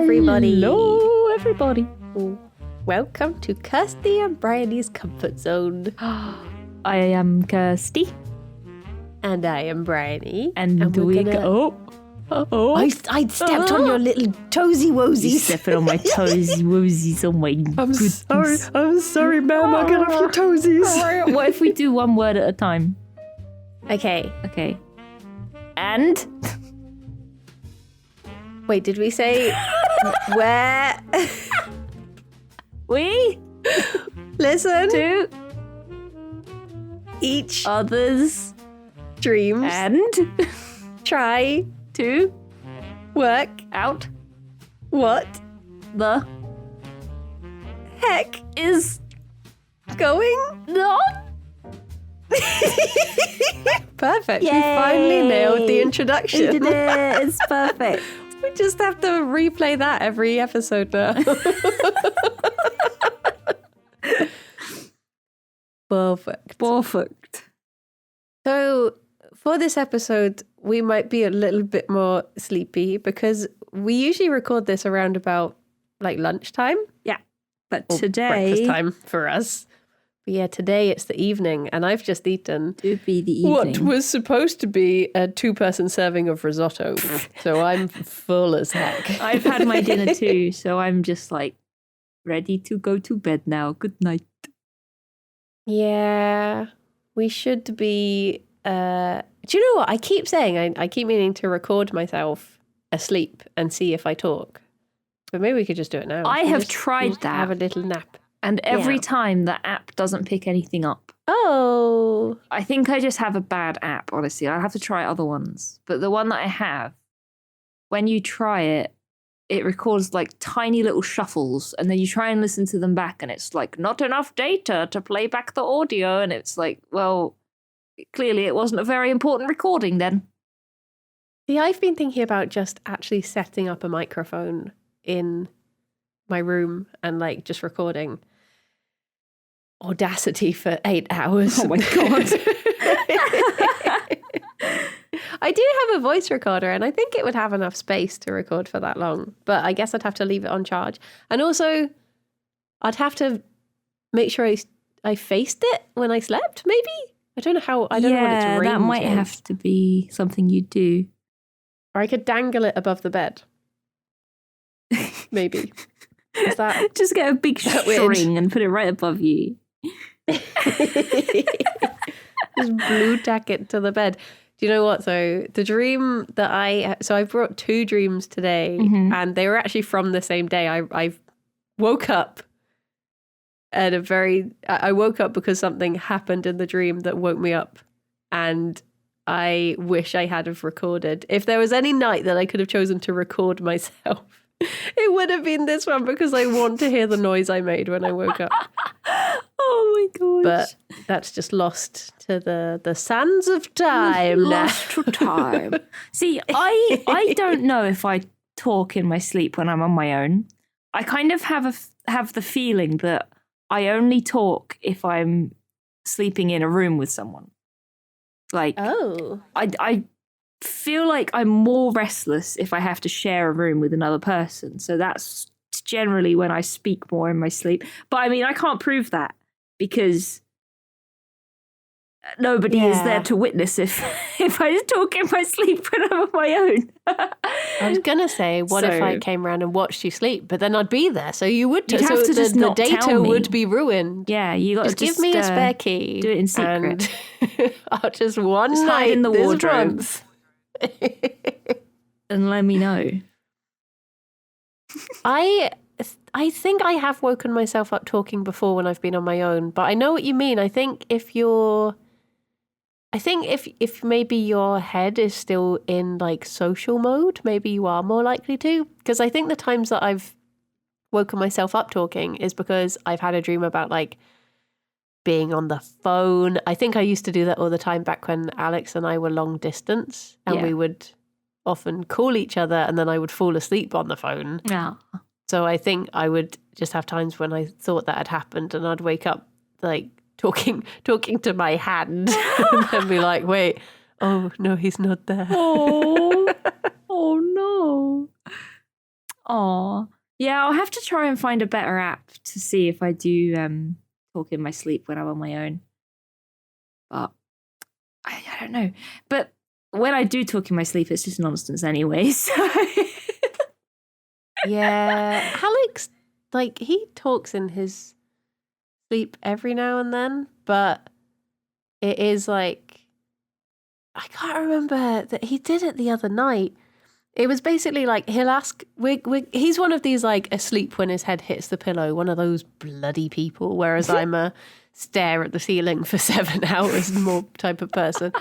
everybody. Hello, everybody. Welcome to Kirsty and Briony's Comfort Zone. I am Kirsty. And I am Briony. And we go... Oh. I stepped on your little toesy woesies. You stepping on my toesy woesies. Oh my goodness. I'm sorry, ma'am. I'll get off your toesies. What if we do one word at a time? Okay. And... Wait, did we say where? We listen to each others' dreams and try to work out what the heck is going on. Perfect. Yay. We finally nailed the introduction. We did it. It's perfect. We just have to replay that every episode now. Perfect. So for this episode, we might be a little bit more sleepy because we usually record this around about like lunchtime. Yeah. But or today... breakfast time for us. But yeah, today it's the evening and I've just eaten It would be the evening. what was supposed to be a 2-person serving of risotto. So I'm full as heck. I've had my dinner too, so I'm just like ready to go to bed now. Good night. Yeah, we should be... do you know what? I keep saying, I keep meaning to record myself asleep and see if I talk. But maybe we could just do it now. I have tried that. Have a little nap. And every time the app doesn't pick anything up. Oh. I think I just have a bad app, honestly. I'll have to try other ones. But the one that I have, when you try it, it records like tiny little shuffles. And then you try and listen to them back and it's like, not enough data to play back the audio. And it's like, well, clearly it wasn't a very important recording then. See, I've been thinking about just actually setting up a microphone in my room and like just recording Audacity for 8 hours. Oh my God. I do have a voice recorder and I think it would have enough space to record for that long, but I guess I'd have to leave it on charge. And also I'd have to make sure I faced it when I slept, maybe? I don't know how, I don't know what its range that might is. have to be something you do. Or I could dangle it above the bed. Maybe. Is that just get a big weird? string and put it right above you? Just blue tack it to the bed. Do you know what though? The dream that I brought 2 dreams today and they were actually from the same day. I woke up at I woke up because something happened in the dream that woke me up, and I wish I had have recorded. If there was any night that I could have chosen to record myself, it would have been this one because I want to hear the noise I made when I woke up. Oh my gosh. But that's just lost to the sands of time. Lost to time. See, I don't know if I talk in my sleep when I'm on my own. I kind of have the feeling that I only talk if I'm sleeping in a room with someone. Like, I feel like I'm more restless if I have to share a room with another person. So that's generally when I speak more in my sleep. But I mean, I can't prove that because nobody is there to witness if I talk in my sleep when I'm on my own. I was going to say, what if I came around and watched you sleep? But then I'd be there, so you would. You'd have to just not the data tell me. would be ruined. Yeah, you got to give me a spare key. Do it in secret. And I'll just night hide in the this wardrobe. month. And let me know. I think I have woken myself up talking before when I've been on my own, but I know what you mean. I think if maybe your head is still in like social mode, maybe you are more likely to. Because I think the times that I've woken myself up talking is because I've had a dream about like being on the phone. I think I used to do that all the time back when Alex and I were long distance and we would often call each other and then I would fall asleep on the phone. Yeah. So I think I would just have times when I thought that had happened and I'd wake up like talking to my hand and then be like, wait, oh no, he's not there. Oh, oh no. Oh, yeah. I'll have to try and find a better app to see if I do talk in my sleep when I'm on my own. But I don't know. But when I do talk in my sleep, it's just nonsense anyway. So Yeah, Alex, like he talks in his sleep every now and then, but it is like I can't remember that he did it the other night. It was basically like he'll ask. He's one of these like asleep when his head hits the pillow, one of those bloody people. Whereas I'm a stare at the ceiling for 7 hours more type of person.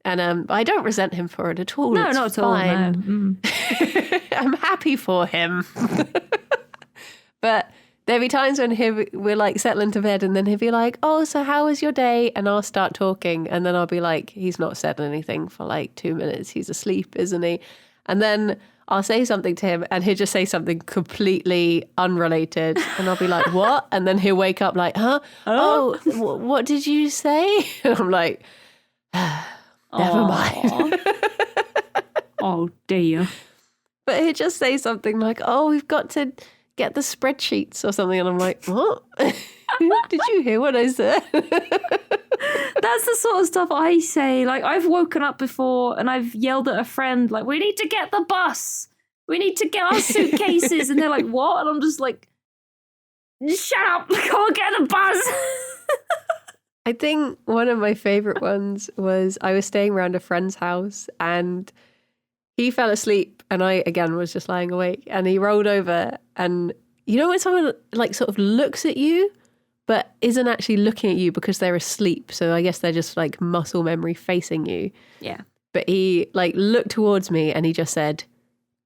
And I don't resent him for it at all. no, It's not at all. fine. No. I'm happy for him. But there'll be times when we're like settling to bed and then he'll be like, oh, so how was your day? And I'll start talking and then I'll be like, he's not said anything for like 2 minutes. He's asleep, isn't he? And then I'll say something to him and he'll just say something completely unrelated. And I'll be like, what? And then he'll wake up like, huh? Oh, what did you say? And I'm like, never mind. Oh, dear. But he'll just say something like, oh, we've got to get the spreadsheets or something. And I'm like, what? Did you hear what I said? That's the sort of stuff I say. Like, I've woken up before and I've yelled at a friend, like, we need to get the bus. We need to get our suitcases. And they're like, what? And I'm just like, shut up. Go and get the bus. I think one of my favorite ones was I was staying around a friend's house and he fell asleep and I, again, was just lying awake and he rolled over and you know when someone like sort of looks at you but isn't actually looking at you because they're asleep. So I guess they're just like muscle memory facing you. Yeah. But he like looked towards me and he just said,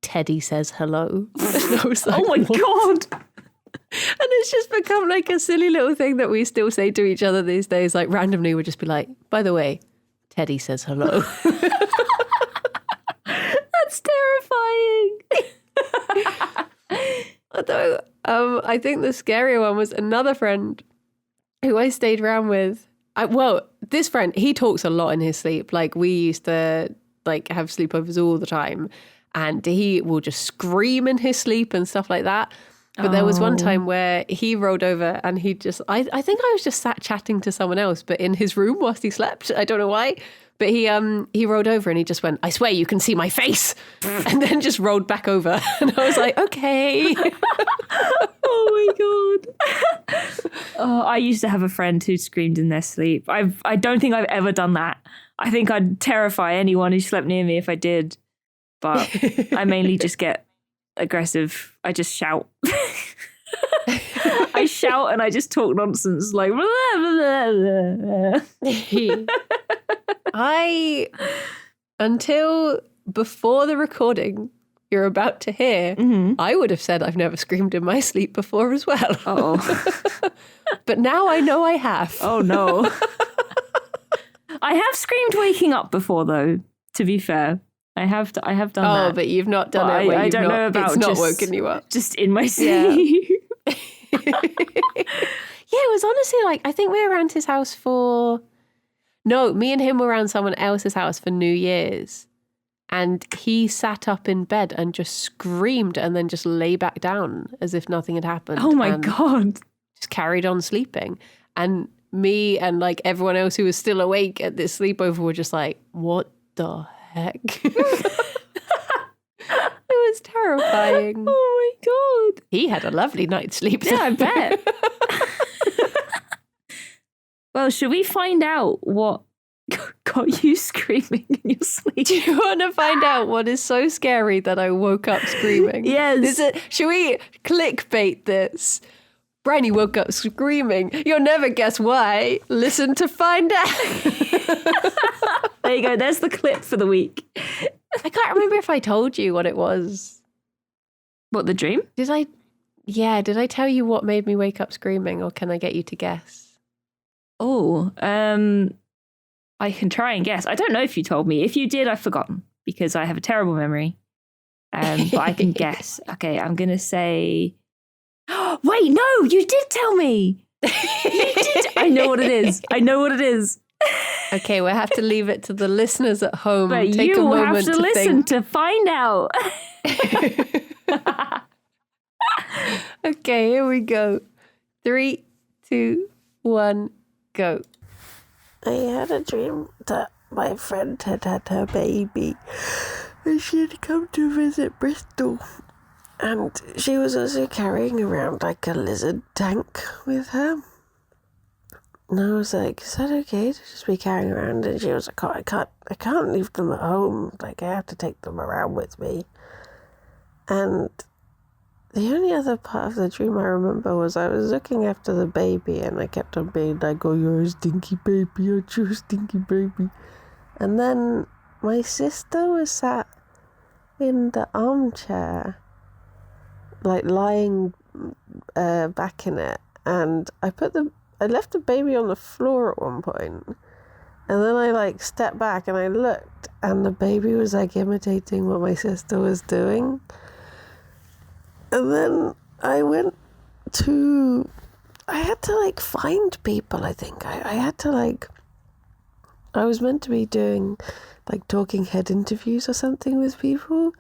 Teddy says hello. And I was like, oh my God. And it's just become like a silly little thing that we still say to each other these days. Like randomly we'll just be like, by the way, Teddy says hello. That's terrifying. Although I think the scarier one was another friend who I stayed around with. This friend, he talks a lot in his sleep. Like we used to like have sleepovers all the time and he will just scream in his sleep and stuff like that. But there was one time where he rolled over and he just, I think I was just sat chatting to someone else, but in his room whilst he slept. I don't know why. But he rolled over and he just went, I swear you can see my face. And then just rolled back over. And I was like, okay. Oh my God. Oh, I used to have a friend who screamed in their sleep. I don't think I've ever done that. I think I'd terrify anyone who slept near me if I did. But I mainly just get aggressive. I just shout. I shout and I just talk nonsense like blah, blah, blah, blah. Until before the recording you're about to hear, I would have said I've never screamed in my sleep before as well. Oh. But now I know I have. Oh no. I have screamed waking up before though, to be fair. I have done that. Oh, but you've not done it where I don't know about it's not just, woken you up. Just in my sleep. Yeah. Yeah, it was honestly like, I think we were around his house me and him were around someone else's house for New Year's. And he sat up in bed and just screamed and then just lay back down as if nothing had happened. Oh my God. Just carried on sleeping. And me and like everyone else who was still awake at this sleepover were just like, what the heck? It was terrifying. Oh my God. He had a lovely night's sleep. Yeah, I bet. Well, should we find out what got you screaming in your sleep? Do you want to find out what is so scary that I woke up screaming? Yes. Should we clickbait this? Briony woke up screaming. You'll never guess why. Listen to find out. There you go. There's the clip for the week. I can't remember if I told you what it was. What, the dream? Did I? Yeah, did I tell you what made me wake up screaming, or can I get you to guess? Oh, I can try and guess. I don't know if you told me. If you did, I've forgotten because I have a terrible memory. But I can guess. Okay, I'm going to say... Wait, no, you did tell me. You did. I know what it is. Okay, we'll have to leave it to the listeners at home. But Take you a moment have to listen think. to find out. Okay, here we go. 3, 2, 1, go. I had a dream that my friend had her baby and she had come to visit Bristol. And she was also carrying around like a lizard tank with her. And I was like, is that okay to just be carrying around? And she was like, oh, I can't leave them at home. Like, I have to take them around with me. And the only other part of the dream I remember was I was looking after the baby and I kept on being like, oh, you're a stinky baby, aren't you a stinky baby? And then my sister was sat in the armchair, like lying back in it. And I left the baby on the floor at one point. And then I like stepped back and I looked and the baby was like imitating what my sister was doing. And then I had to like find people, I think. I had to like, I was meant to be doing like talking head interviews or something with people.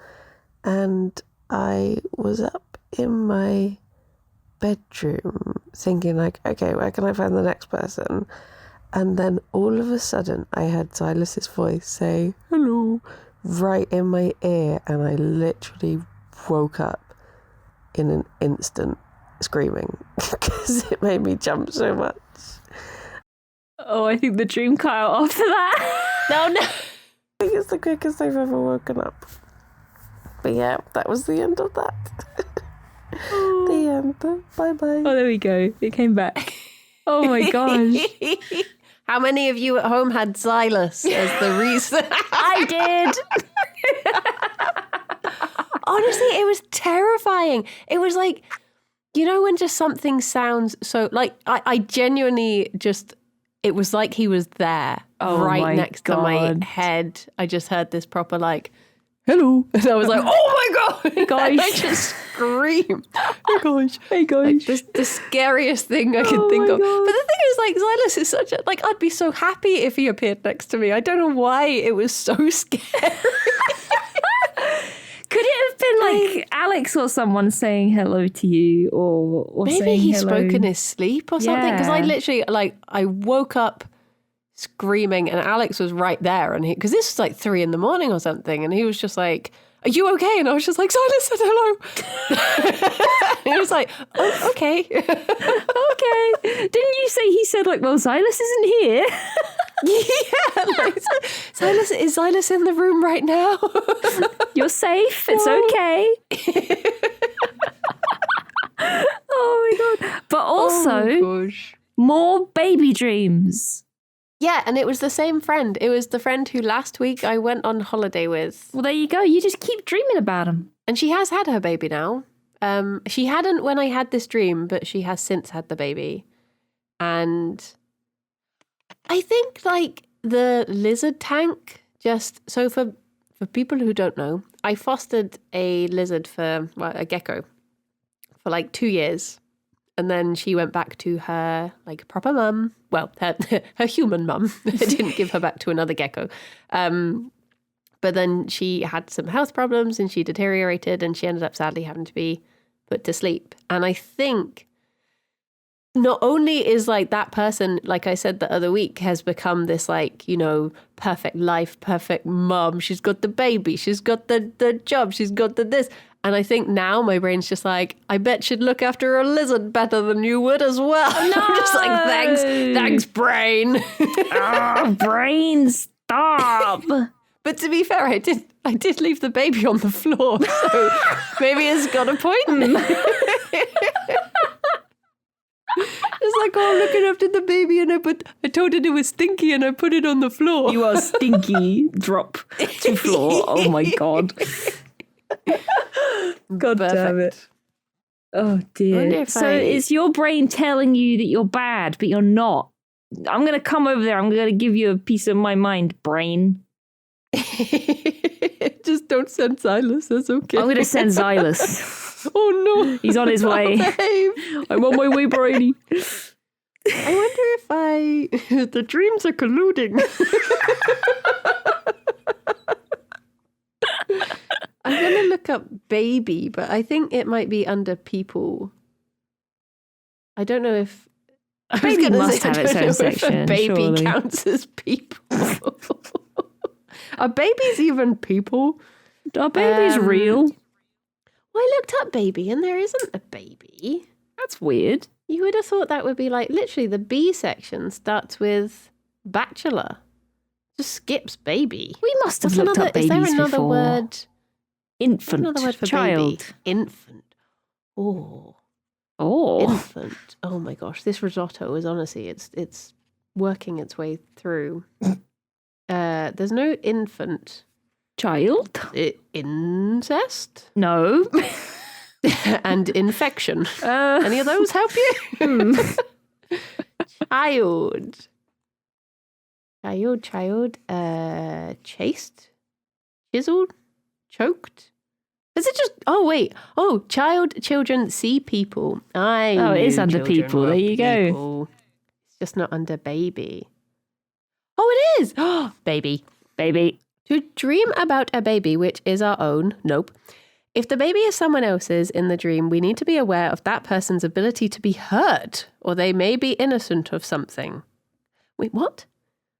And I was up in my bedroom thinking like, okay, where can I find the next person? And then all of a sudden I heard Silas's voice say, hello, right in my ear. And I literally woke up in an instant screaming because it made me jump so much. Oh, I think the dream cut out after that. No. I think it's the quickest I've ever woken up. But yeah, that was the end of that. The end. Bye-bye. Oh, there we go. It came back. Oh my gosh. How many of you at home had Silas as the reason? I did. Honestly, it was terrifying. It was like, you know, when just something sounds so, like, I genuinely just, it was like he was there, right next to my head. I just heard this proper, like, hello. And I was like, oh my God. Gosh. And I just screamed. Oh gosh. Hey gosh. Like, the scariest thing I could think of. God. But the thing is, like, Silas is such a, like, I'd be so happy if he appeared next to me. I don't know why it was so scary. Could it have been like Alex or someone saying hello to you or maybe saying he hello? spoke in his sleep or something? Because I literally, like, I woke up screaming and Alex was right there. And because this was like 3 a.m. or something. And he was just like, are you okay? And I was just like, Silas said hello. And he was like, oh, okay. Okay. Didn't you say he said like, well, Silas isn't here? Yeah. Like, is Silas in the room right now? You're safe. It's okay. Oh my God. But also, more baby dreams. Yeah, and it was the same friend. It was the friend who last week I went on holiday with. Well, there you go. You just keep dreaming about him. And she has had her baby now. She hadn't when I had this dream, but she has since had the baby. And I think, like, the lizard tank, just, so for people who don't know, I fostered a lizard a gecko, for like 2 years. And then she went back to her, like, proper mum. Well, her human mum. I didn't give her back to another gecko. But then she had some health problems and she deteriorated and she ended up sadly having to be put to sleep. And I think not only is, like, that person, like I said the other week, has become this, like, you know, perfect life, perfect mum. She's got the baby. She's got the job. She's got the this. And I think now my brain's just like, I bet she'd look after a lizard better than you would as well. No! I'm just like, thanks, brain. Oh, brain, stop. But to be fair, I did leave the baby on the floor, so maybe it's got a point. It's like, oh, I'm looking after the baby, and I told it was stinky, and I put it on the floor. You are stinky. Drop to floor. Oh my God. God damn it. Oh dear. So is your brain telling you that you're bad, but you're not? I'm going to come over there. I'm going to give you a piece of my mind, brain. Just don't send Silas. That's okay. I'm going to send Silas. Oh no. He's on his way. I'm on my way, Briony. I wonder if the dreams are colluding. I'm going to look look up baby, but I think it might be under people. I don't know if... A baby must have its own section, a baby surely. counts as people. Are babies even people? Are babies real? Well, I looked up baby and there isn't a baby. That's weird. You would have thought that would be like, literally the B section starts with bachelor. Just skips baby. We must have looked up babies before. Is there another word? Infant. Another word for child. baby. Infant. Oh. Oh. Infant. Oh my gosh. This risotto is honestly, it's working its way through. There's no infant. Child? Incest? No. And infection. Any of those help you? Child. Chased? Chiseled? Choked? Is it just... Oh, wait. Oh, children, see people. It is under people. There you go. It's just not under baby. Oh, it is. Oh, baby. Baby. To dream about a baby which is our own. Nope. If the baby is someone else's in the dream, we need to be aware of that person's ability to be hurt, or they may be innocent of something. Wait, what?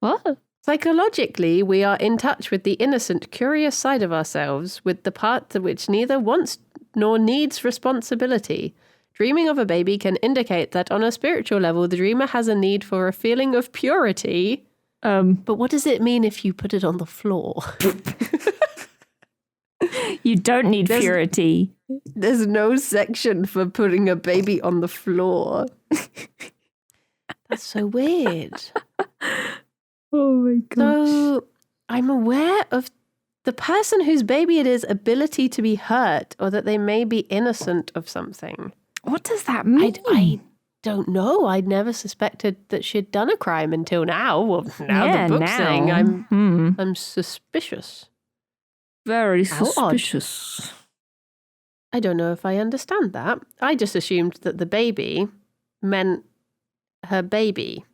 What? Psychologically, we are in touch with the innocent, curious side of ourselves, with the part which neither wants nor needs responsibility. Dreaming of a baby can indicate that on a spiritual level, the dreamer has a need for a feeling of purity. But what does it mean if you put it on the floor? You don't need purity. There's no section for putting a baby on the floor. That's so weird. Oh my gosh. So I'm aware of the person whose baby it is ability to be hurt, or that they may be innocent of something. What does that mean? I don't know. I'd never suspected that she'd done a crime until now. Well, now the book's saying I'm suspicious. Very How suspicious. Odd. I don't know if I understand that. I just assumed that the baby meant her baby.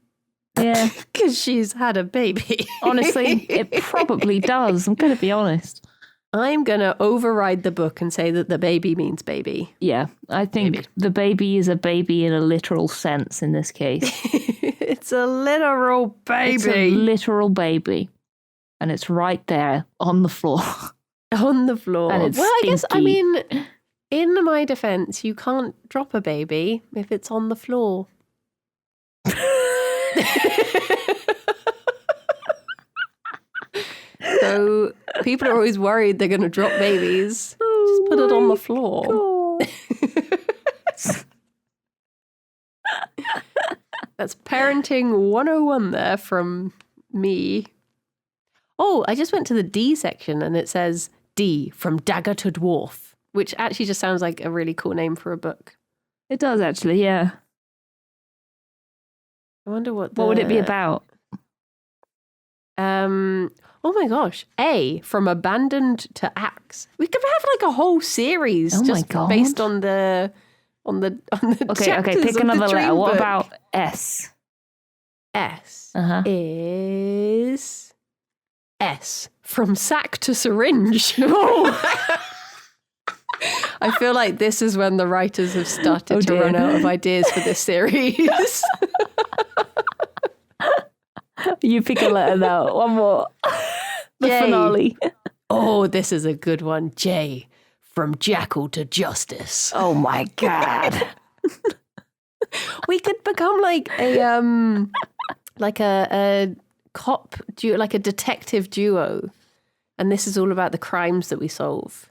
Yeah. Because she's had a baby. Honestly, it probably does. I'm going to be honest. I'm going to override the book and say that the baby means baby. Yeah, I think the baby is a baby in a literal sense in this case. It's a literal baby. It's a literal baby. And it's right there on the floor. On the floor. And it's I guess, I stinky. mean, in my defense, you can't drop a baby if it's on the floor. So people are always worried they're going to drop babies. Just put it on the floor. That's parenting 101 there from me. Oh, I just went to the D section and it says D, from dagger to dwarf, which actually just sounds like a really cool name for a book. It does actually, yeah. I wonder what would it be about? Oh my gosh. A, from abandoned to axe. We could have like a whole series just based on the Okay, pick another letter. What about S? S is S, from sack to syringe. I feel like this is when the writers have started to run out of ideas for this series. You pick a letter now. One more. The finale. Oh, this is a good one. J, from jackal to justice. Oh my God. We could become like a cop duo, like a detective duo. And this is all about the crimes that we solve.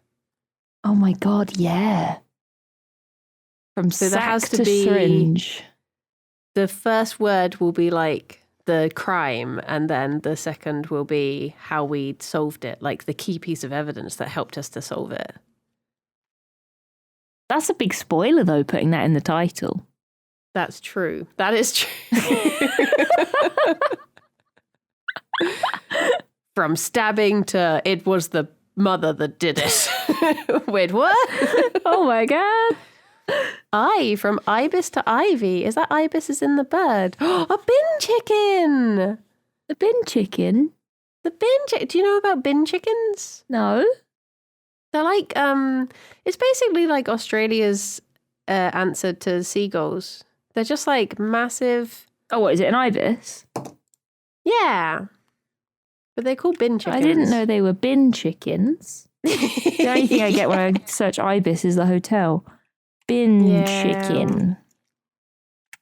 Oh my God, yeah. From so sack there has to syringe. The first word will be like the crime, and then the second will be how we solved it, like the key piece of evidence that helped us to solve it. That's a big spoiler, though, putting that in the title. That's true. That is true. From stabbing to it was the mother that did it. Wait, what? Oh my God. I, from ibis to ivy. Is that ibis is in the bird? A bin chicken. The bin chicken? The bin chicken. Do you know about bin chickens? No. They're like, it's basically like Australia's answer to seagulls. They're just like massive. Oh, what is it? An ibis? Yeah. But they're called bin chickens. I didn't know they were bin chickens. The only thing I get when I search ibis is the hotel. Bin chicken.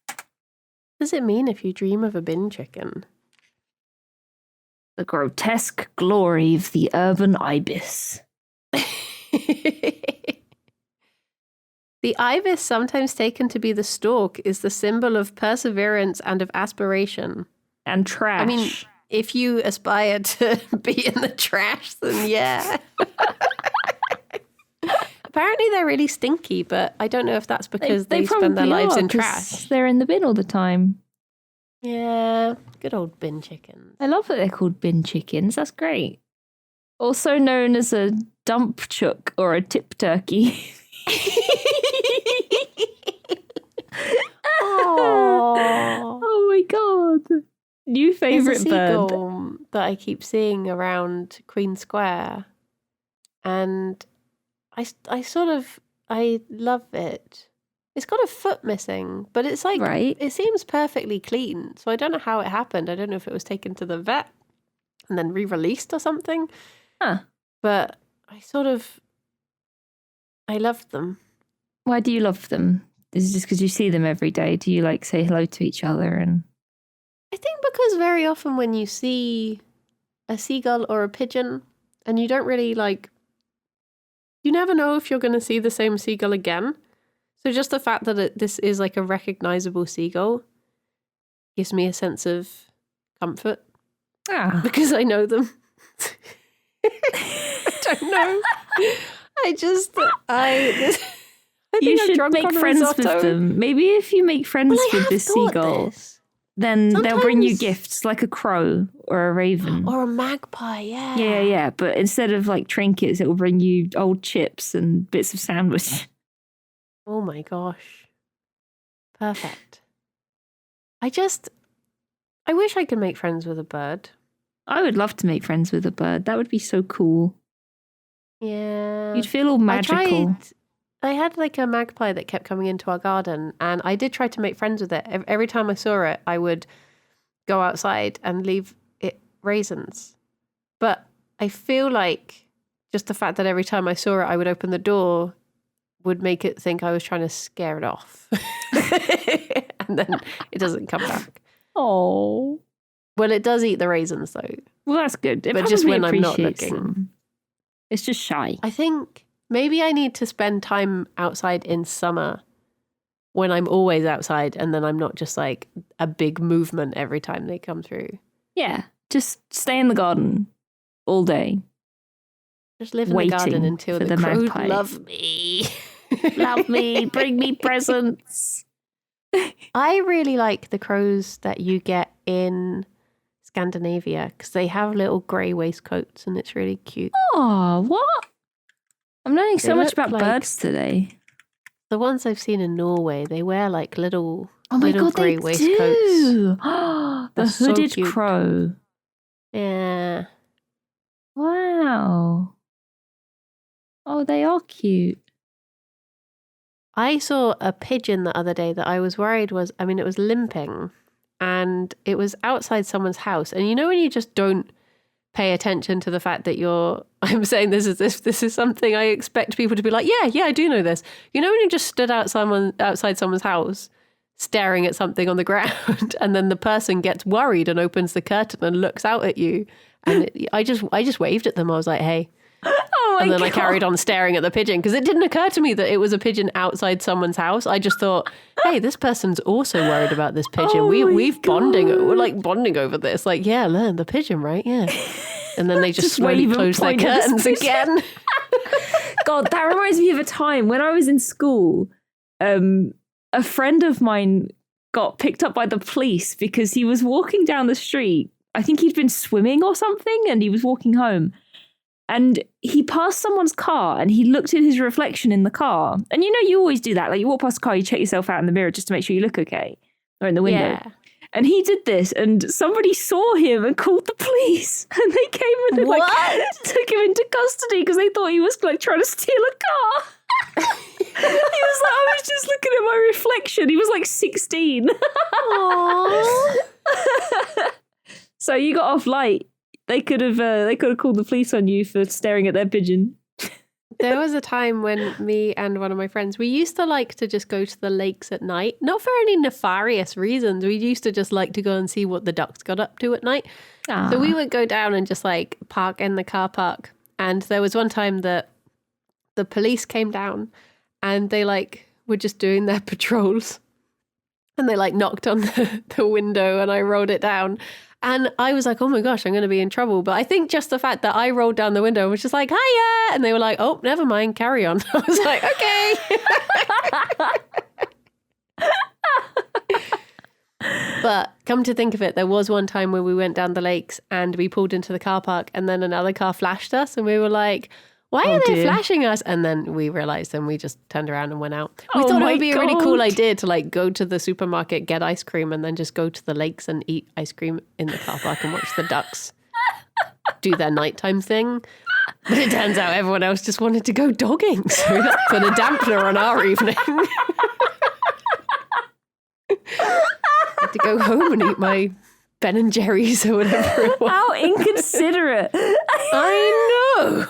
What does it mean if you dream of a bin chicken? The grotesque glory of the urban ibis. The ibis, sometimes taken to be the stork, is the symbol of perseverance and of aspiration. And trash. I mean, if you aspire to be in the trash, then yeah. Apparently they're really stinky, but I don't know if that's because they spend their lives in trash. They're in the bin all the time. Yeah, good old bin chickens. I love that they're called bin chickens. That's great. Also known as a dump chook or a tip turkey. Oh my god. New favourite bird that I keep seeing around Queen Square. And I love it. It's got a foot missing, but it's like, It seems perfectly clean. So I don't know how it happened. I don't know if it was taken to the vet and then re-released or something. Huh. But I love them. Why do you love them? Is it just because you see them every day? Do you like say hello to each other? And I think because very often when you see a seagull or a pigeon and you don't really you never know if you're going to see the same seagull again. So just the fact that this is like a recognizable seagull gives me a sense of comfort. Because I know them. I don't know. I think you I'm should drunk make on friends risotto. with them. Maybe if you make friends with this seagull, then they'll bring you gifts like a crow or a raven. Or a magpie, yeah. Yeah. But instead of like trinkets, it will bring you old chips and bits of sandwich. Oh my gosh. Perfect. I wish I could make friends with a bird. I would love to make friends with a bird. That would be so cool. Yeah. You'd feel all magical. I had like a magpie that kept coming into our garden, and I did try to make friends with it. Every time I saw it, I would go outside and leave it raisins. But I feel like just the fact that every time I saw it, I would open the door would make it think I was trying to scare it off. And then it doesn't come back. Oh. Well, it does eat the raisins, though. Well, that's good. But just when I'm not looking. Them. It's just shy. I think maybe I need to spend time outside in summer when I'm always outside, and then I'm not just like a big movement every time they come through. Yeah, just stay in the garden all day. Just live in the garden until the crows love me. Love me, bring me presents. I really like the crows that you get in Scandinavia because they have little grey waistcoats and it's really cute. Oh, what? I'm learning so much about birds today. The ones I've seen in Norway, they wear like little they grey waistcoats. Do. The hooded so crow. Yeah. Wow. Oh, they are cute. I saw a pigeon the other day that I was worried it was limping, and it was outside someone's house. And you know when you just don't pay attention to the fact that I'm saying this is something I expect people to be like, yeah, I do know this. You know when you just stood outside someone's house staring at something on the ground and then the person gets worried and opens the curtain and looks out at you, and I just waved at them. I was like, hey. And then I carried on staring at the pigeon because it didn't occur to me that it was a pigeon outside someone's house. I just thought, hey, this person's also worried about this pigeon. We're like bonding over this. Like, yeah, learn the pigeon, right? Yeah. And then they just slowly close their curtains again. God, that reminds me of a time when I was in school. A friend of mine got picked up by the police because he was walking down the street. I think he'd been swimming or something, and he was walking home. And he passed someone's car and he looked at his reflection in the car. And you know, you always do that. Like you walk past a car, you check yourself out in the mirror just to make sure you look okay. Or in the window. Yeah. And he did this, and somebody saw him and called the police. And they came and took him into custody because they thought he was like trying to steal a car. He was like, I was just looking at my reflection. He was like 16. So you got off light. They could have called the police on you for staring at their pigeon. There was a time when me and one of my friends, we used to like to just go to the lakes at night, not for any nefarious reasons. We used to just like to go and see what the ducks got up to at night. So we would go down and just like park in the car park. And there was one time that the police came down and they like were just doing their patrols. And they like knocked on the window and I rolled it down. And I was like, oh my gosh, I'm going to be in trouble. But I think just the fact that I rolled down the window and was just like, hiya. And they were like, oh, never mind, carry on. I was like, okay. But come to think of it, there was one time where we went down the lakes and we pulled into the car park and then another car flashed us and we were like, why are they flashing us? And then we realized and we just turned around and went out. We thought it would be a really cool idea to like go to the supermarket, get ice cream and then just go to the lakes and eat ice cream in the car park and watch the ducks do their nighttime thing. But it turns out everyone else just wanted to go dogging. So that put a dampener on our evening. I had to go home and eat my Ben and Jerry's or whatever it was. How inconsiderate. I know.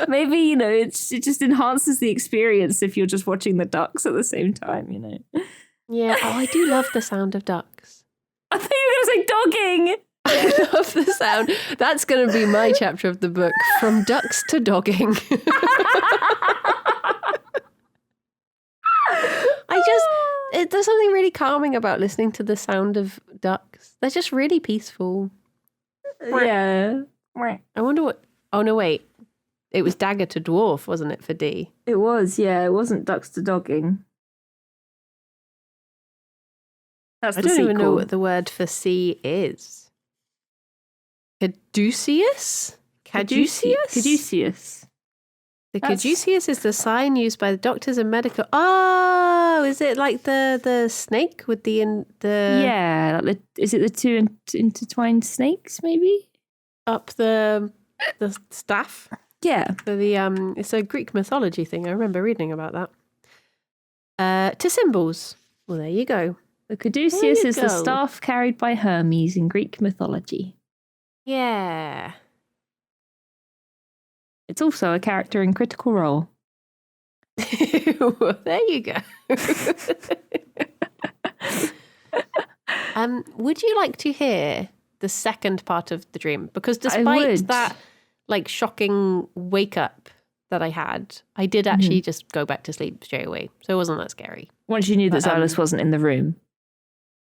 Maybe, it just enhances the experience if you're just watching the ducks at the same time, Yeah. Oh, I do love the sound of ducks. I thought you were going to say dogging. I love the sound. That's going to be my chapter of the book, From Ducks to Dogging. There's something really calming about listening to the sound of ducks. They're just really peaceful. Yeah. I wonder what... Oh, no, wait. It was dagger to dwarf, wasn't it, for D? It was, yeah. It wasn't ducks to dogging. That's the sequel. I don't even know what the word for C is. Caduceus? Caduceus. The caduceus is the sign used by the doctors and medical... Oh, is it like the snake with the... Yeah, is it the two intertwined snakes, maybe? Up the staff? Yeah. So it's a Greek mythology thing. I remember reading about that. To symbols. Well, there you go. The caduceus is the staff carried by Hermes in Greek mythology. Yeah. It's also a character in Critical Role. Well, there you go. Would you like to hear the second part of the dream? Because despite that like shocking wake up that I had, I did actually just go back to sleep straight away. So it wasn't that scary. Once you knew that Xylus wasn't in the room.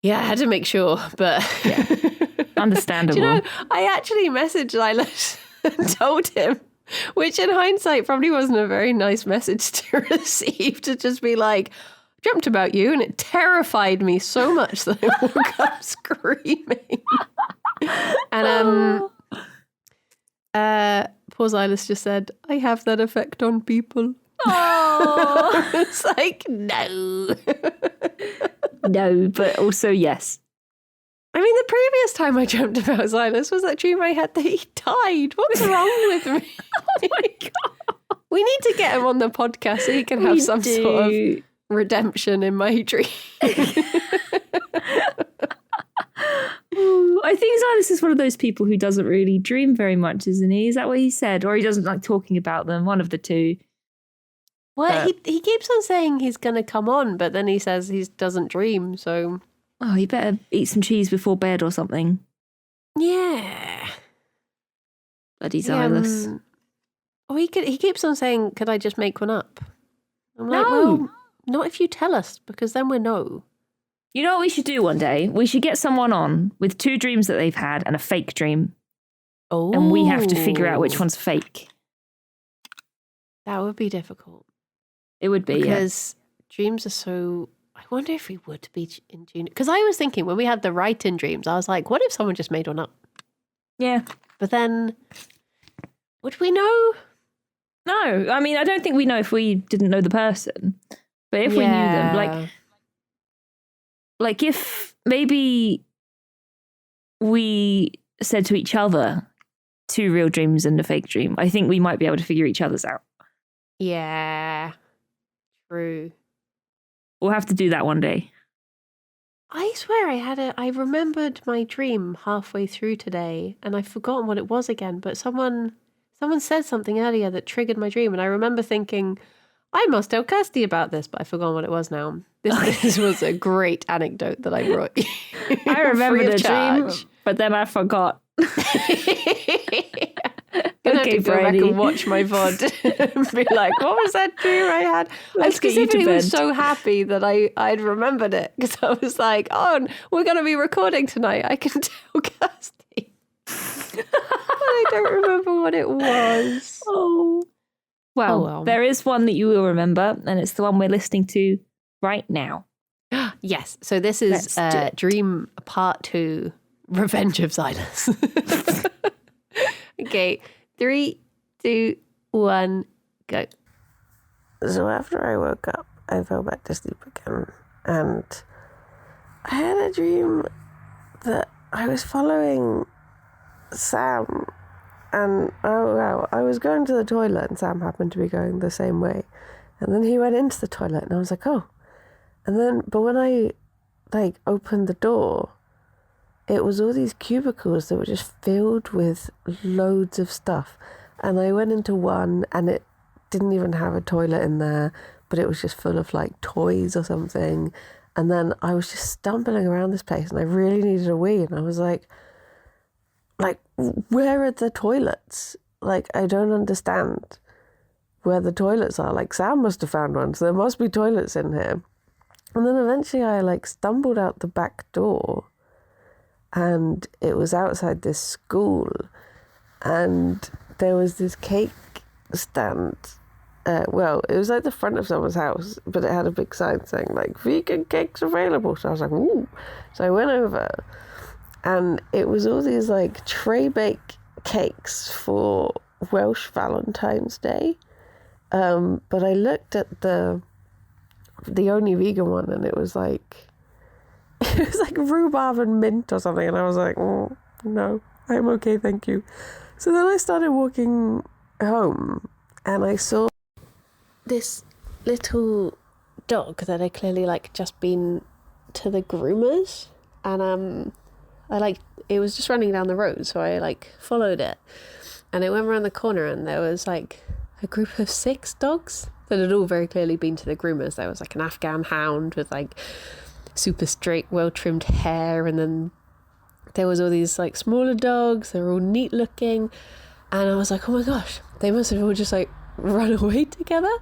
Yeah, I had to make sure, but... Yeah. Understandable. Do you know, I actually messaged Xylus and told him, which in hindsight probably wasn't a very nice message to receive, to just be like, dreamt about you, and it terrified me so much that I woke up screaming. And poor Xylus just said, I have that effect on people. Oh, it's like, no. No, but also yes. I mean, the previous time I dreamt about Xylus was that dream I had that he died. What's wrong with me? Oh my God. We need to get him on the podcast so he can have some sort of redemption in my dream. I think Xylus is one of those people who doesn't really dream very much, isn't he? Is that what he said? Or he doesn't like talking about them, one of the two. Well, he keeps on saying he's going to come on, but then he says he doesn't dream, so... Oh, you better eat some cheese before bed or something. Yeah. Bloody Xylus. He keeps on saying, could I just make one up? I'm like, No. Well, not if you tell us, because then we know. You know what we should do one day? We should get someone on with 2 dreams that they've had and a fake dream. Oh. And we have to figure out which one's fake. That would be difficult. It would be, because dreams are so... I wonder if we would be in tune. Because I was thinking when we had the write-in dreams, I was like, what if someone just made one up? Yeah. But then, would we know? No. I mean, I don't think we know if we didn't know the person. But if we knew them, like... like if maybe we said to each other 2 real dreams and a fake dream, I think we might be able to figure each other's out. Yeah. True. We'll have to do that one day. I swear I remembered my dream halfway through today and I've forgotten what it was again, but someone said something earlier that triggered my dream and I remember thinking, I must tell Kirsty about this, but I've forgotten what it was now. This was a great anecdote that I brought you. I remember the dream, but then I forgot. Gonna have to go back and watch my VOD and be like, what was that dream I had? I specifically was so happy that I'd remembered it because I was like, oh, we're going to be recording tonight. I can tell Kirsty. I don't remember what it was. Well, there is one that you will remember, and it's the one we're listening to right now. Yes. So this is Dream Part 2, Revenge of Silas. Okay. 3, 2, 1, go. So after I woke up, I fell back to sleep again, and I had a dream that I was following Sam, and I was going to the toilet, and Sam happened to be going the same way, and then he went into the toilet, and I was like, oh, and then, but when I opened the door, it was all these cubicles that were just filled with loads of stuff. And I went into one and it didn't even have a toilet in there, but it was just full of like toys or something. And then I was just stumbling around this place and I really needed a wee. And I was like, where are the toilets? Like, I don't understand where the toilets are. Like, Sam must have found one, so there must be toilets in here. And then eventually I stumbled out the back door. And it was outside this school, and there was this cake stand. It was like the front of someone's house, but it had a big sign saying vegan cakes available. So I was like, ooh. So I went over, and it was all these tray bake cakes for Welsh Valentine's Day. But I looked at the only vegan one, and it was it was rhubarb and mint or something, and I was like, oh, no, I'm okay, thank you. So then I started walking home, and I saw this little dog that had clearly just been to the groomers, and it was just running down the road, so I followed it, and it went around the corner, and there was a group of 6 dogs that had all very clearly been to the groomers. There was an Afghan hound with super straight, well-trimmed hair, and then there was all these smaller dogs. They were all neat looking, and I was like, oh my gosh, they must have all just run away together.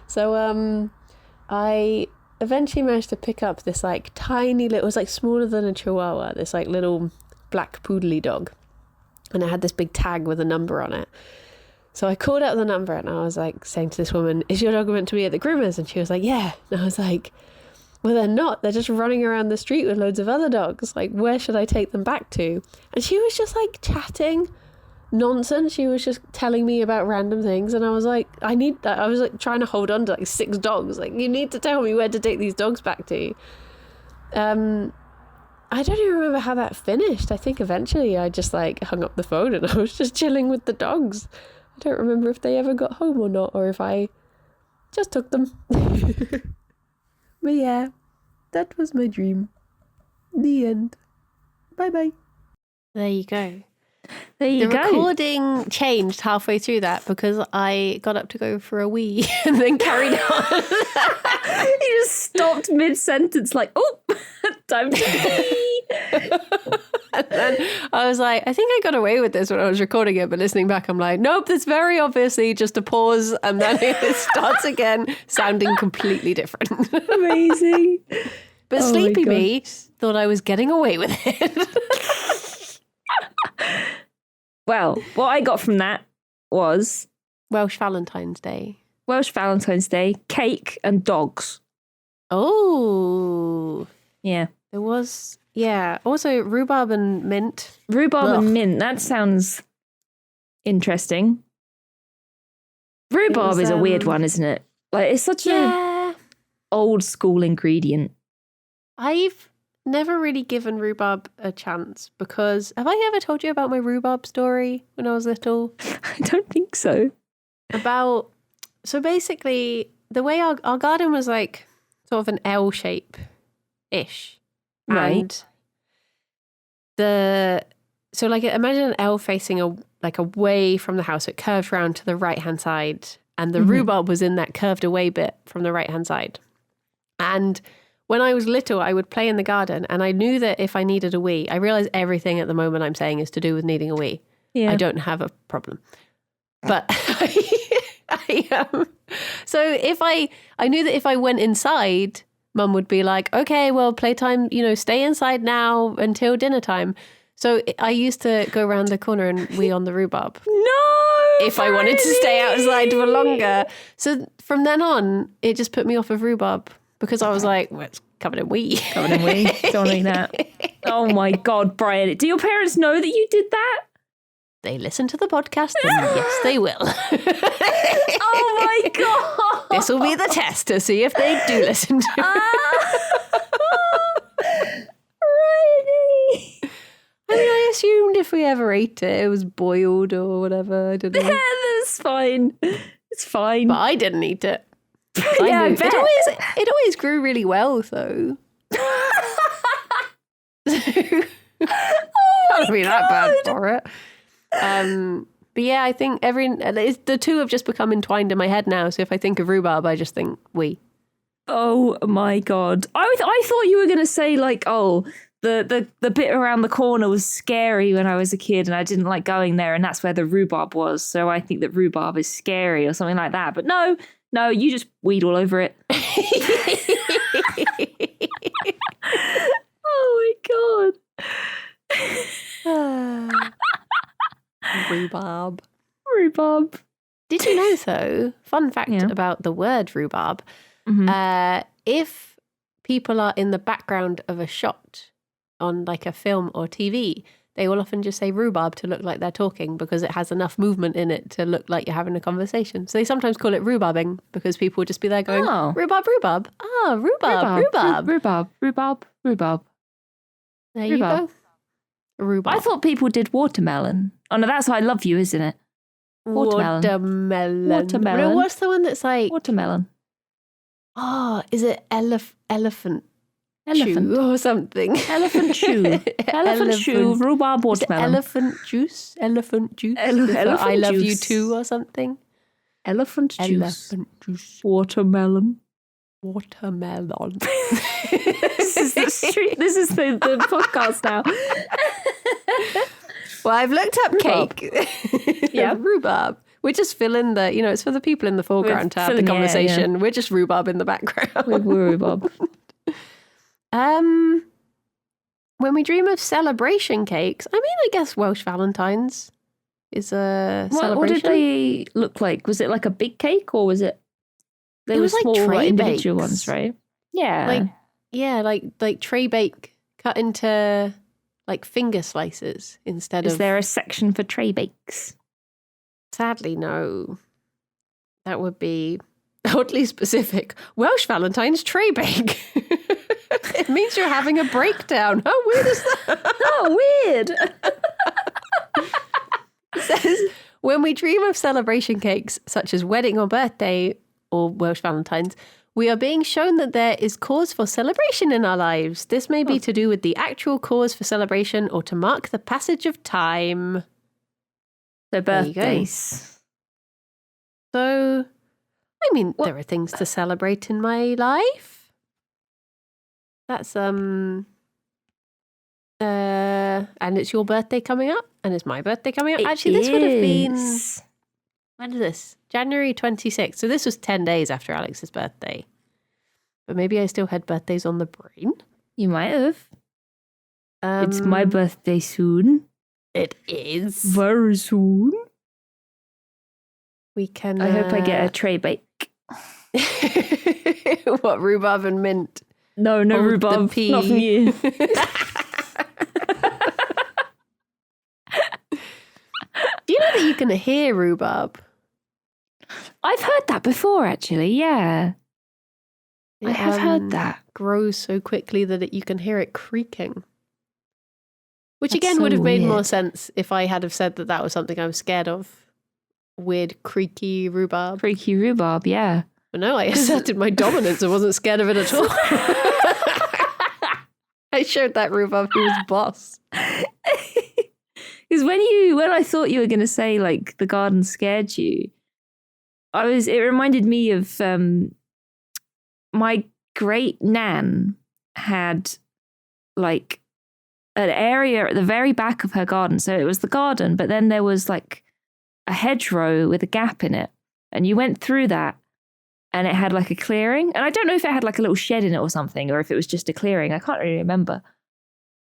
So I eventually managed to pick up this tiny little, it was smaller than a chihuahua, this little black poodly dog, and it had this big tag with a number on it. So I called out the number, and I was saying to this woman, is your dog meant to be at the groomers? And she was like, yeah. And I was like, well, they're not. They're just running around the street with loads of other dogs. Where should I take them back to? And she was just chatting nonsense. She was just telling me about random things. And I was like, I need that. I was trying to hold on to 6 dogs. You need to tell me where to take these dogs back to. I don't even remember how that finished. I think eventually I just hung up the phone and I was just chilling with the dogs. I don't remember if they ever got home or not, or if I just took them. But yeah, that was my dream. The end. Bye-bye. There you go. The recording changed halfway through that because I got up to go for a wee and then carried on. You just stopped mid-sentence oh, time to pee. And then I was like, I think I got away with this when I was recording it, but listening back, I'm like, nope, that's very obviously just a pause, and then it starts again, sounding completely different. Amazing. But Sleepy Me thought I was getting away with it. Well, what I got from that was Welsh Valentine's Day. Cake and dogs. Oh. Yeah. There was, yeah. Also, rhubarb and mint. And mint. That sounds interesting. Rhubarb is a weird one, isn't it? It's such a old school ingredient. I've never really given rhubarb a chance because have I ever told you about my rhubarb story when I was little? I don't think so. So basically, the way our garden was like sort of an L shape-ish. Right. And so like imagine an L facing away from the house. It curved around to the right-hand side. And the rhubarb was in that curved away bit from the right-hand side. And when I was little, I would play in the garden. And I knew that if I needed a wee, I realize everything at the moment I'm saying is to do with needing a wee. Yeah. I don't have a problem. But so if I knew that if I went inside, Mum would be like, okay, well, playtime, stay inside now until dinner time. So I used to go around the corner and wee on the rhubarb. No! If I wanted to stay outside for longer. So from then on, it just put me off of rhubarb because I was like, well, it's covered in wee. Covered in wee. Don't like that. Oh my God, Brian. Do your parents know that you did that? They listen to the podcast and yes, they will. Oh my God. This will be the test to see if they do listen to it. Briony. I mean, I assumed if we ever ate it, it was boiled or whatever. I don't know. Yeah, that's fine. It's fine. But I didn't eat it. Yeah, I knew. bet. It always grew really well, though. Can't be that bad for it. But yeah, I think the two have just become entwined in my head now. So if I think of rhubarb, I just think wee. Oh my God. I thought you were going to say like, oh, the bit around the corner was scary when I was a kid and I didn't like going there and that's where the rhubarb was. So I think that rhubarb is scary or something like that. But no, you just weed all over it. Oh my God. Rhubarb. Rhubarb. Did you know, though, fun fact about the word rhubarb, if people are in the background of a shot on like a film or TV, they will often just say rhubarb to look like they're talking because it has enough movement in it to look like you're having a conversation. So they sometimes call it rhubarbing because people will just be there going, rhubarb, rhubarb. Ah, rhubarb. There you go. Rhubarb. I thought people did watermelon. Oh no, that's I Love You, isn't it? Watermelon. Watermelon. No, what's the one that's like... Watermelon. Oh, is it elephant Elephant. chew or something? Elephant chew. Elephant chew, rhubarb watermelon. Elephant juice? Elephant juice? Elephant I Love You juice. Too or something? Elephant juice. Elephant juice. Watermelon. Watermelon. This is the podcast now. Well, I've looked up cake. Yeah. Rhubarb. We're just filling the, it's for the people in the foreground to have the conversation. Yeah. We're just rhubarb in the background. We're rhubarb. When we dream of celebration cakes, I mean, I guess Welsh Valentine's is a celebration. What did they look like? Was it like a big cake or was it? They were small, like tray individual bakes. ones, right? Yeah. Like tray bake cut into like finger slices instead of... Is there a section for tray bakes? Sadly, no. That would be oddly specific. Welsh Valentine's tray bake. It means you're having a breakdown. How weird is that? Oh, weird. It says, when we dream of celebration cakes, such as wedding or birthday or Welsh Valentine's, we are being shown that there is cause for celebration in our lives. This may be to do with the actual cause for celebration or to mark the passage of time. So birthdays. So, I mean, there are things to celebrate in my life. That's, and it's your birthday coming up, and it's my birthday coming up. Actually, this would have been... When is this? January 26th. So this was 10 days after Alex's birthday. But maybe I still had birthdays on the brain. You might have. It's my birthday soon. It is. Very soon. We can... I hope I get a tray bake. What, rhubarb and mint? No rhubarb. Not from you. Do you know that you can hear rhubarb? I've heard that before, actually, yeah. I have heard that. grows so quickly that you can hear it creaking. Which That's again so would have made more weird. sense if I had have said that was something I was scared of. Weird creaky rhubarb. Freaky rhubarb, yeah. But no, I asserted my dominance and wasn't scared of it at all. I showed that rhubarb who was boss. Because when I thought you were going to say like the garden scared you, it reminded me of my great nan had like an area at the very back of her garden. So it was the garden, but then there was like a hedgerow with a gap in it. And you went through that and it had like a clearing. And I don't know if it had like a little shed in it or something, or if it was just a clearing. I can't really remember.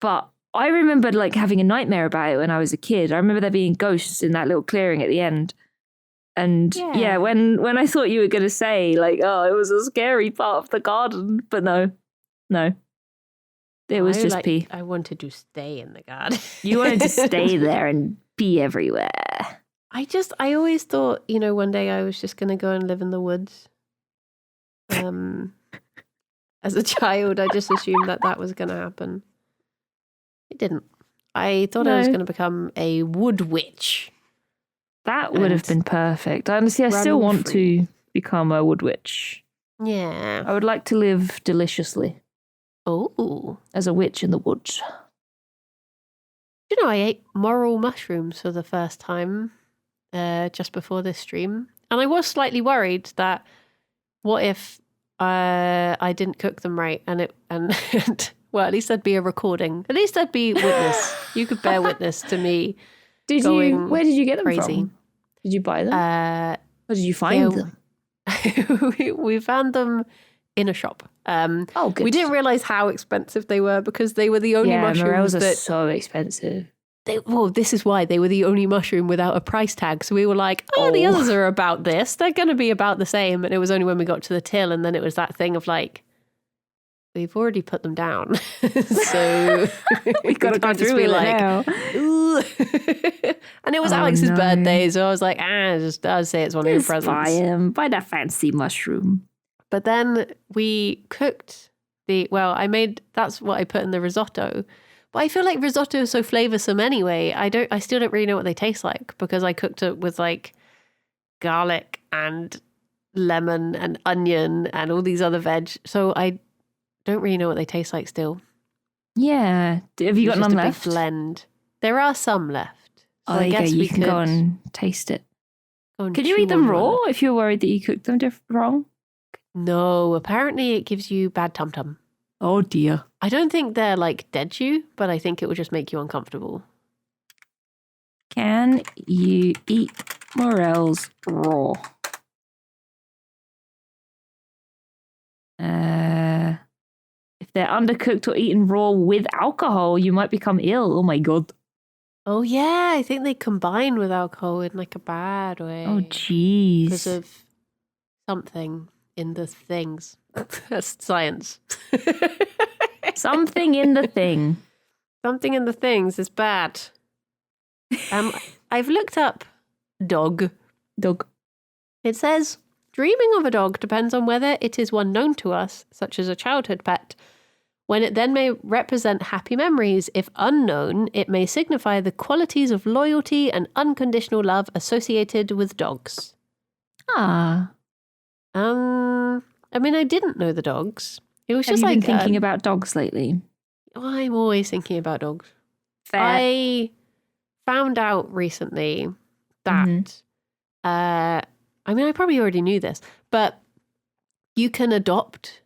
But I remembered like having a nightmare about it when I was a kid. I remember there being ghosts in that little clearing at the end. And yeah, when I thought you were going to say like, oh, it was a scary part of the garden, but no. It was just pee. I wanted to stay in the garden. You wanted to stay there and pee everywhere. I always thought, one day I was just going to go and live in the woods. As a child, I just assumed that was going to happen. It didn't. I thought I was going to become a wood witch. That would have been perfect. Honestly, I still want to become a wood witch. Yeah. I would like to live deliciously. Oh. As a witch in the woods. I ate morel mushrooms for the first time just before this stream. And I was slightly worried that what if I didn't cook them right and well, at least there'd be a recording. At least there'd be witness. You could bear witness to me. Where did you get them crazy. From? Did you buy them? Or did you find them? We found them in a shop. Good. We didn't realize how expensive they were because they were the only mushrooms morels are so expensive. This is why they were the only mushroom without a price tag. So we were like, the others are about this. They're going to be about the same. And it was only when we got to the till, and then it was that thing of like, we've already put them down. So we've got to go through it now. And it was Alex's birthday, so I was like, I'll say it's one of your presents. Buy that fancy mushroom. But then we cooked that's what I put in the risotto. But I feel like risotto is so flavoursome anyway. I still don't really know what they taste like because I cooked it with like garlic and lemon and onion and all these other veg. So I don't really know what they taste like still. Yeah. Have you got none left? Blend. There are some left. So I guess you can go and taste it. Could you eat them raw if you're worried that you cooked them wrong? No, apparently it gives you bad tum-tum. Oh dear. I don't think they're like dead you, but I think it will just make you uncomfortable. Can you eat morels raw? If they're undercooked or eaten raw with alcohol, you might become ill. Oh my god. Oh yeah, I think they combine with alcohol in like a bad way. Oh jeez. Because of something in the things. That's science. Something in the thing. Something in the things is bad. I've looked up dog. It says, dreaming of a dog depends on whether it is one known to us, such as a childhood pet. When it then may represent happy memories, if unknown, it may signify the qualities of loyalty and unconditional love associated with dogs. Ah. I mean, I didn't know the dogs. It was Have just you like been thinking about dogs lately? I'm always thinking about dogs. Fair. I found out recently that I mean, I probably already knew this, but you can adopt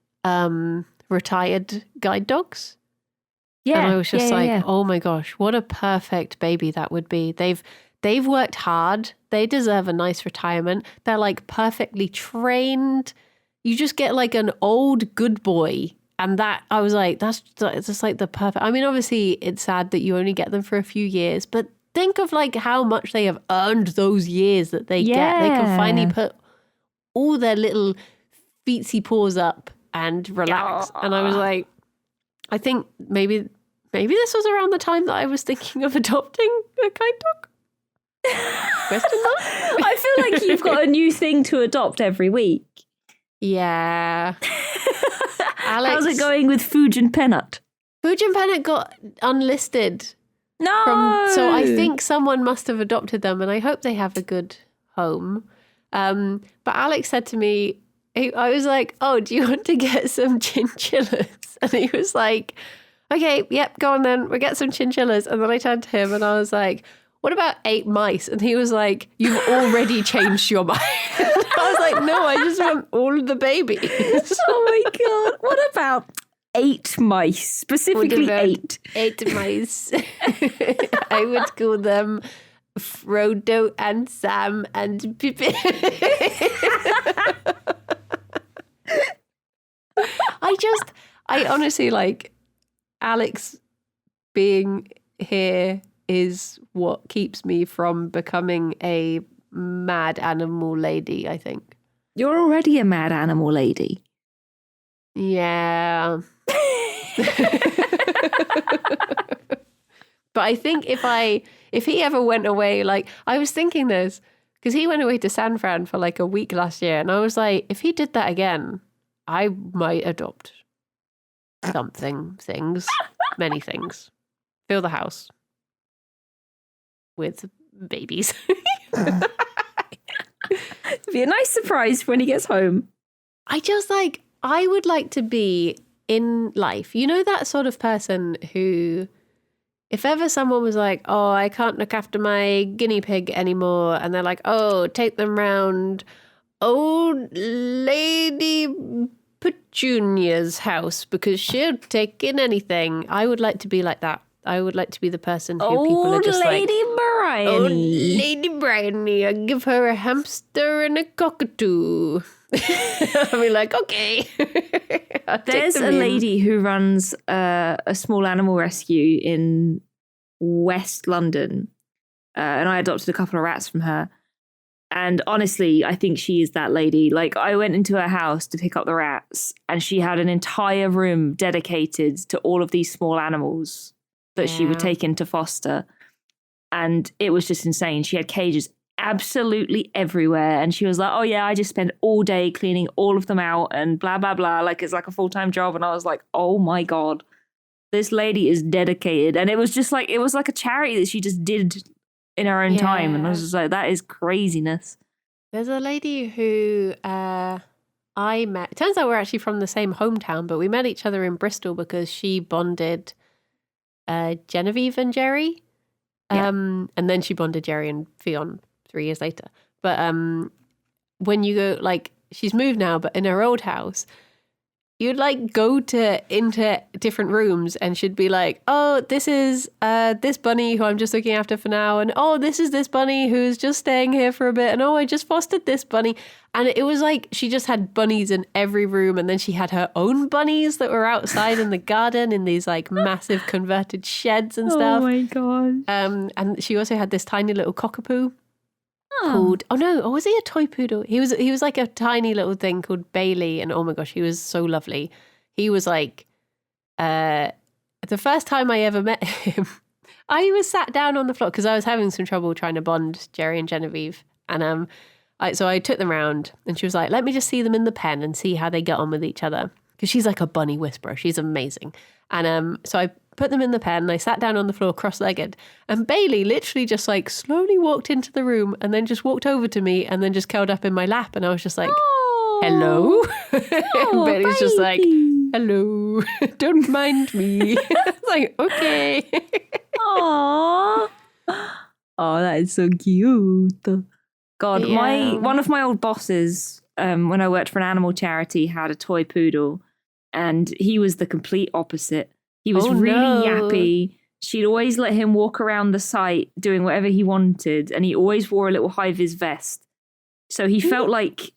retired guide dogs. Yeah. And I was just oh my gosh, what a perfect baby that would be. They've worked hard. They deserve a nice retirement. They're like perfectly trained. You just get like an old good boy. And that, I was like, it's just like the perfect. I mean, obviously it's sad that you only get them for a few years, but think of like how much they have earned those years that they get. They can finally put all their little feetsy paws up and relax. And I was like, I think maybe this was around the time that I was thinking of adopting a guide dog. Question mark? I feel like you've got a new thing to adopt every week. Yeah. Alex, How's it going with Fuj and Pennant? Fuj and Pennant got unlisted. No! So I think someone must have adopted them, and I hope they have a good home. But Alex said to me, I was like, oh, do you want to get some chinchillas? And he was like, okay, yep, go on then. We'll get some chinchillas. And then I turned to him and I was like, what about 8 mice? And he was like, you've already changed your mind. And I was like, no, I just want all of the babies. Oh my God. What about 8 mice? Specifically 8. 8 mice. I would call them Frodo and Sam and Pippin. I honestly, like, Alex being here is what keeps me from becoming a mad animal lady, I think. You're already a mad animal lady. Yeah. But I think if he ever went away, like, I was thinking this, because he went away to San Fran for like a week last year, and I was like, if he did that again, I might adopt many things. Fill the house with babies. It'd be a nice surprise when he gets home. I would like to be in life. You know, that sort of person who, if ever someone was like, oh, I can't look after my guinea pig anymore, and they're like, oh, take them round old lady Petunia's house because she'll take in anything. I would like to be like that. I would like to be the person who people are just Lady like, Briony. oh, Lady Briony, I'll give her a hamster and a cockatoo. I'll be like, okay. There's a lady who runs a small animal rescue in West London, and I adopted a couple of rats from her. And honestly, I think she is that lady. Like, I went into her house to pick up the rats, and she had an entire room dedicated to all of these small animals that she would take in to foster. And it was just insane. She had cages absolutely everywhere. And she was like, oh yeah, I just spend all day cleaning all of them out and blah, blah, blah. Like, it's like a full-time job. And I was like, oh my God, this lady is dedicated. And it was just like, it was like a charity that she just did in her own time. And I was just like, that is craziness. There's a lady who I met. It turns out we're actually from the same hometown, but we met each other in Bristol because she bonded Genevieve and Jerry. And then she bonded Jerry and Fionn 3 years later. But when you go, like, she's moved now, but in her old house, you'd like go into different rooms and she'd be like, oh, this is this bunny who I'm just looking after for now, and oh, this is this bunny who's just staying here for a bit, and oh, I just fostered this bunny. And it was like she just had bunnies in every room, and then she had her own bunnies that were outside in the garden in these like massive converted sheds and stuff. Oh my God. And she also had this tiny little cockapoo called, was he a toy poodle? He was like a tiny little thing called Bailey, and oh my gosh, he was so lovely. He was like, the first time I ever met him, I was sat down on the floor because I was having some trouble trying to bond Jerry and Genevieve, and so I took them around, and she was like, let me just see them in the pen and see how they get on with each other, because she's like a bunny whisperer. She's amazing. And so I put them in the pen, and I sat down on the floor cross-legged, and Bailey literally just like slowly walked into the room and then just walked over to me and then just curled up in my lap, and I was just like, hello. And Bailey's just like, hello, don't mind me. It's like, okay. Aww. Oh, that is so cute. God, one of my old bosses, when I worked for an animal charity, had a toy poodle, and he was the complete opposite. He was really yappy. She'd always let him walk around the site doing whatever he wanted, and he always wore a little high-vis vest. So he felt like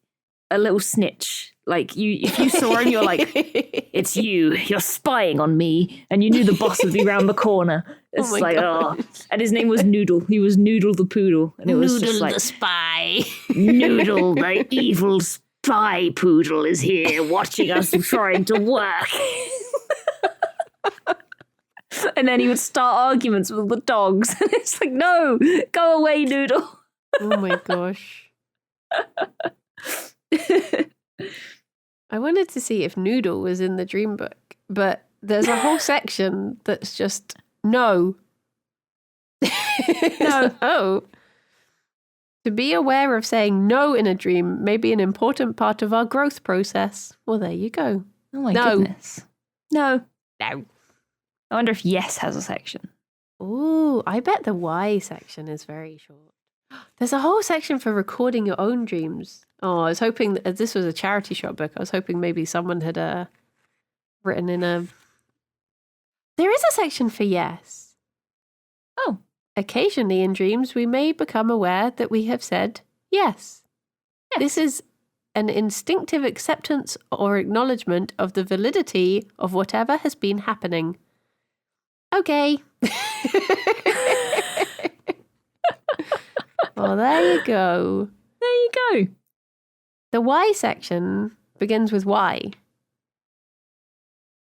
a little snitch. Like, if you saw him, you're like, it's you. You're spying on me. And you knew the boss would be round the corner. It's God. And his name was Noodle. He was Noodle the poodle. And it was Noodle just like, the spy. Noodle the evil spy poodle is here watching us trying to work. And then he would start arguments with the dogs. And it's like, no, go away, Noodle. Oh my gosh. I wanted to see if noodle was in the dream book, but there's a whole section that's just no. No. Oh. To be aware of saying no in a dream may be an important part of our growth process. Well, there you go. Oh my No. goodness. No. No. I wonder if yes has a section. Ooh, I bet the why section is very short. There's a whole section for recording your own dreams. Oh, I was hoping that this was a charity shop book. I was hoping maybe someone had written in a... There is a section for yes. Oh. Occasionally in dreams, we may become aware that we have said yes. Yes. This is an instinctive acceptance or acknowledgement of the validity of whatever has been happening. Okay. Well, there you go. There you go. The why section begins with why.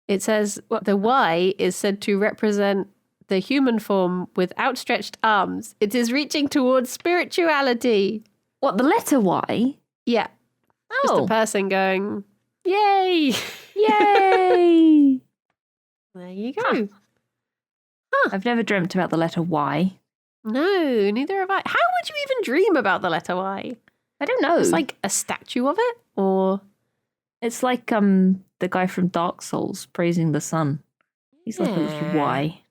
It says the why is said to represent the human form with outstretched arms. It is reaching towards spirituality. What, the letter Y? Yeah. Just a person going, yay. Yay! There you go. I've never dreamt about the letter Y. No, neither have I. How would you even dream about the letter Y? I don't know. It's like a statue of it, or It's like the guy from Dark Souls praising the sun. He's like a little Y.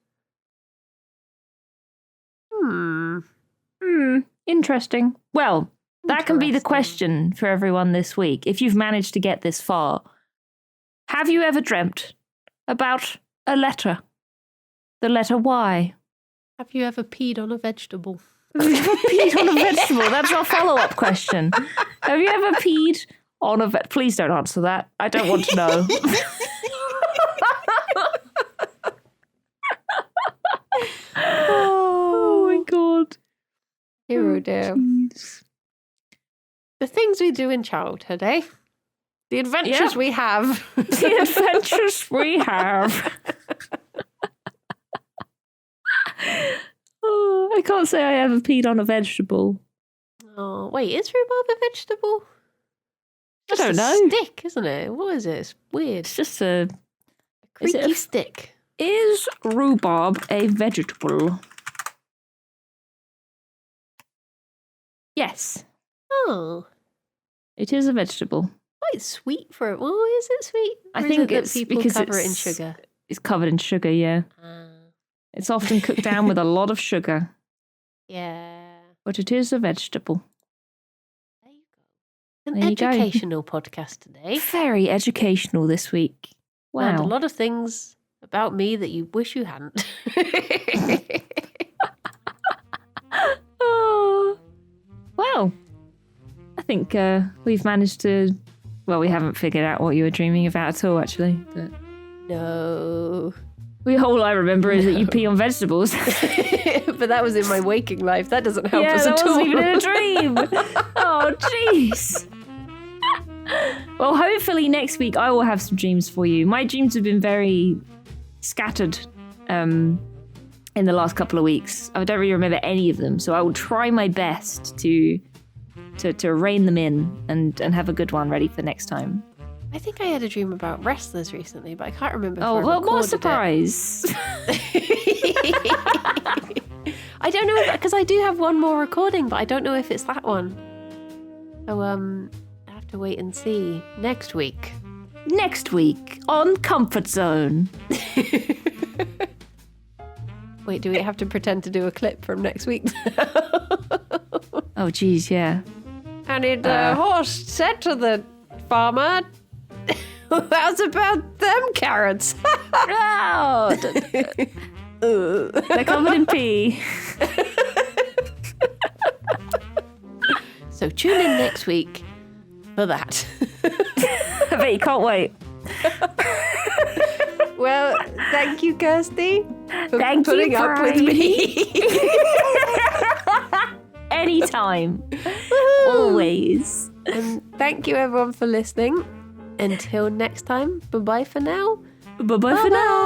Interesting. Well, that can be the question for everyone this week. If you've managed to get this far, have you ever dreamt about a letter? The letter Y. Have you ever peed on a vegetable? Have you ever peed on a vegetable? That's our follow-up question. Have you ever peed on a vegetable? Please don't answer that. I don't want to know. Oh my god. Hero dear. The things we do in childhood, eh? The adventures we have. The adventures we have. Oh, I can't say I ever peed on a vegetable. Oh, wait, is rhubarb a vegetable? I don't know. Stick, isn't it? What is it? It's weird. It's just a Creaky stick. Is rhubarb a vegetable? Yes, Oh, it is a vegetable. quite sweet for it. Well, is it sweet? I Or is think it that it's people because cover it in it's- sugar. It's covered in sugar, yeah. It's often cooked down with a lot of sugar, Yeah. but it is a vegetable. There you go. An There you go. educational podcast today. Very educational this week. Learned a Wow. lot of things about me that you wish you hadn't. Oh. Well, I think we've managed to... Well, we haven't figured out what you were dreaming about at all, actually. But No. all I remember is that you pee on vegetables. But that was in my waking life. That doesn't help Yeah, us that at all. wasn't even in a dream. Oh, jeez. Well, hopefully next week I will have some dreams for you. My dreams have been very scattered in the last couple of weeks. I don't really remember any of them, so I will try my best to rein them in and have a good one ready for next time. I think I had a dream about wrestlers recently, but I can't remember. Oh, if I well, what a recorded surprise. it. I don't know, because I do have one more recording, but I don't know if it's that one. So, I have to wait and see next week. Next week on Comfort Zone. Wait, do we have to pretend to do a clip from next week? Oh, geez, yeah. And the horse said to the farmer, "How's about them carrots?" Oh, they're covered in pee. So tune in next week for that. I bet you can't wait. Well, thank you, Kirsty, for Thank you, putting up with me. Anytime. Always. And thank you, everyone, for listening. Until next time, bye-bye for now. Bye-bye for now.